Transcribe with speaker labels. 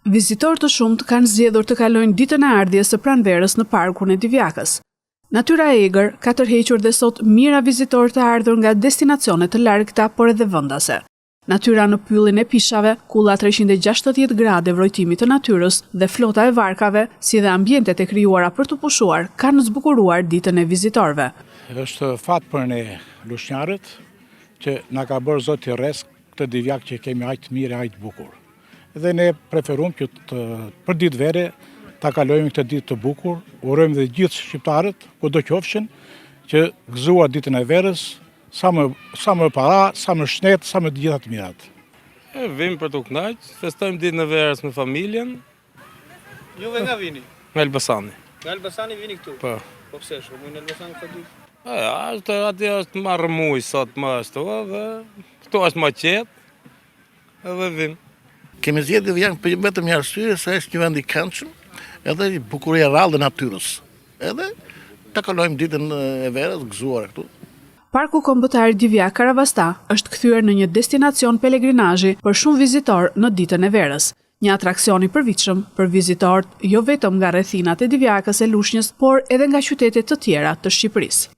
Speaker 1: Vizitorë të shumtë kanë zgjedhur të kalojnë ditën e ardhjes së pranverës në parkun e Divjakës. Natyra e egër ka tërhequr dhe sot mijëra vizitorë të ardhur nga destinacione të largëta, por edhe vendase. Natyra në pyllin e pishave, kulla 360 grade vrojtimi të natyrës dhe flota e varkave, si dhe ambientet e krijuara për të pushuar, kanë zbukuruar ditën e vizitorëve.
Speaker 2: Është fat për ne lushnjarët që na ka bërë Zoti rrezik këtë Divjak që kemi aq të mirë, aq të bukur. Dhe ne preferojmë që për ditë vere ta kalojmë këtë ditë të bukur. Urojmë dhe gjithë shqiptarët, kudo qofshin, që gëzuar ditën e verës, sa më para, sa më shnet, sa më të gjitha të mirat.
Speaker 3: Vim për të kënaqur, festojmë ditën e verës me familjen.
Speaker 4: Juve nga vini?
Speaker 3: Nga Elbasani.
Speaker 4: Nga Elbasani vini këtu?
Speaker 3: Po.
Speaker 4: Po pse shumë në Elbasan këtë ditë?
Speaker 3: Aty është më rëmuj sot më ashtu, dhe këtu është më qetë, edhe vim.
Speaker 5: Kemi zgjedhur Divjak vetëm një arsye se është një vend i këndshëm, edhe bukuria e rrallë e natyrës. Edhe ta kalojmë ditën e verës gëzuar këtu.
Speaker 1: Parku kombëtar Divjak Karavasta është kthyer në një destinacion pelegrinazhi për shumë vizitorë në ditën e verës. Një atraksion i përvitshëm për vizitorët jo vetëm nga rrethinat e Divjakës e Lushnjës, por edhe nga qytetet të tjera të Shqipërisë.